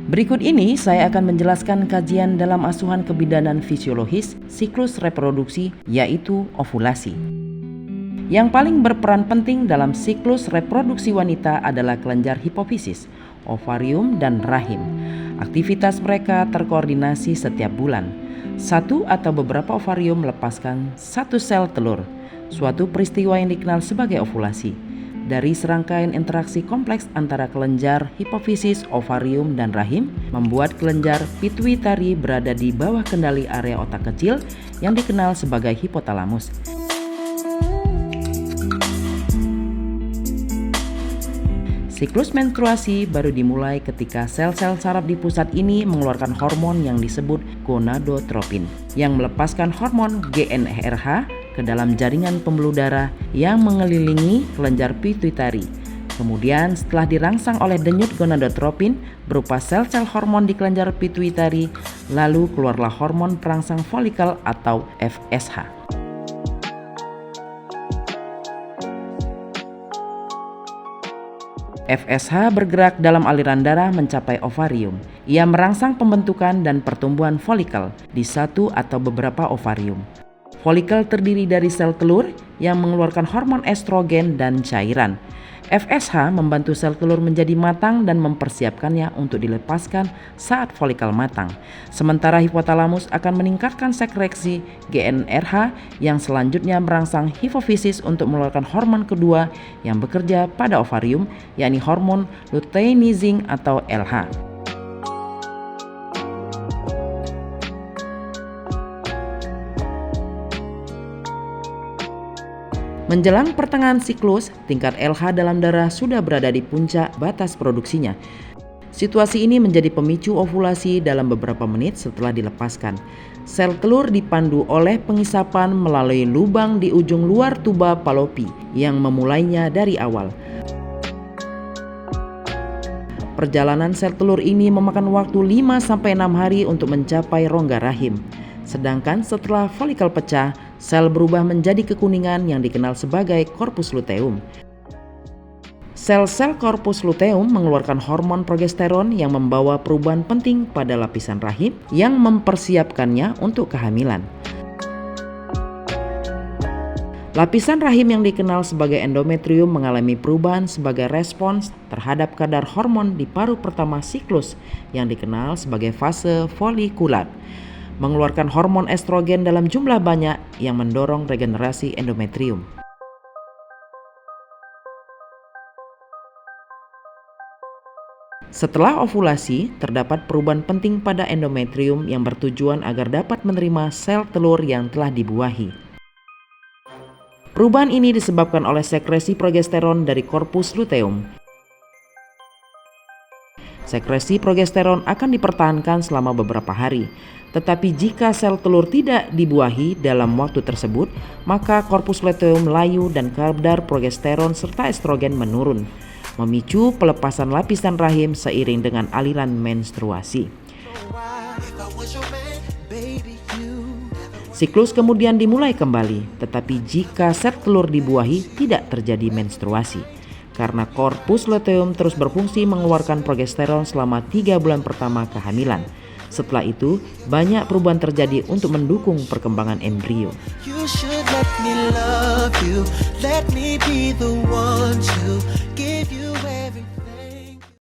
Berikut ini saya akan menjelaskan kajian dalam asuhan kebidanan fisiologis siklus reproduksi, yaitu ovulasi. Yang paling berperan penting dalam siklus reproduksi wanita adalah kelenjar hipofisis, ovarium, dan rahim. Aktivitas mereka terkoordinasi setiap bulan. Satu atau beberapa ovarium melepaskan satu sel telur, suatu peristiwa yang dikenal sebagai ovulasi. Dari serangkaian interaksi kompleks antara kelenjar hipofisis, ovarium, dan rahim, membuat kelenjar pituitari berada di bawah kendali area otak kecil yang dikenal sebagai hipotalamus. Siklus menstruasi baru dimulai ketika sel-sel saraf di pusat ini mengeluarkan hormon yang disebut gonadotropin, yang melepaskan hormon GnRH ke dalam jaringan pembuluh darah yang mengelilingi kelenjar pituitari. Kemudian setelah dirangsang oleh denyut gonadotropin berupa sel-sel hormon di kelenjar pituitari, lalu keluarlah hormon perangsang folikel atau FSH. FSH bergerak dalam aliran darah mencapai ovarium. Ia merangsang pembentukan dan pertumbuhan folikel di satu atau beberapa ovarium. Folikel terdiri dari sel telur yang mengeluarkan hormon estrogen dan cairan. FSH membantu sel telur menjadi matang dan mempersiapkannya untuk dilepaskan saat folikel matang. Sementara hipotalamus akan meningkatkan sekresi GnRH yang selanjutnya merangsang hipofisis untuk mengeluarkan hormon kedua yang bekerja pada ovarium, yakni hormon luteinizing atau LH. Menjelang pertengahan siklus, tingkat LH dalam darah sudah berada di puncak batas produksinya. Situasi ini menjadi pemicu ovulasi dalam beberapa menit setelah dilepaskan. Sel telur dipandu oleh pengisapan melalui lubang di ujung luar tuba Fallopi yang memulainya dari awal. Perjalanan sel telur ini memakan waktu 5-6 hari untuk mencapai rongga rahim. Sedangkan setelah folikel pecah, sel berubah menjadi kekuningan yang dikenal sebagai corpus luteum. Sel-sel corpus luteum mengeluarkan hormon progesteron yang membawa perubahan penting pada lapisan rahim yang mempersiapkannya untuk kehamilan. Lapisan rahim yang dikenal sebagai endometrium mengalami perubahan sebagai respons terhadap kadar hormon di paruh pertama siklus yang dikenal sebagai fase folikular, mengeluarkan hormon estrogen dalam jumlah banyak yang mendorong regenerasi endometrium. Setelah ovulasi, terdapat perubahan penting pada endometrium yang bertujuan agar dapat menerima sel telur yang telah dibuahi. Perubahan ini disebabkan oleh sekresi progesteron dari corpus luteum. Sekresi progesteron akan dipertahankan selama beberapa hari. Tetapi jika sel telur tidak dibuahi dalam waktu tersebut, maka korpus luteum layu dan kadar progesteron serta estrogen menurun, memicu pelepasan lapisan rahim seiring dengan aliran menstruasi. Siklus kemudian dimulai kembali, tetapi jika sel telur dibuahi tidak terjadi menstruasi, karena korpus luteum terus berfungsi mengeluarkan progesteron selama 3 bulan pertama kehamilan. Setelah itu, banyak perubahan terjadi untuk mendukung perkembangan embrio. You should let me love you, let me be the one to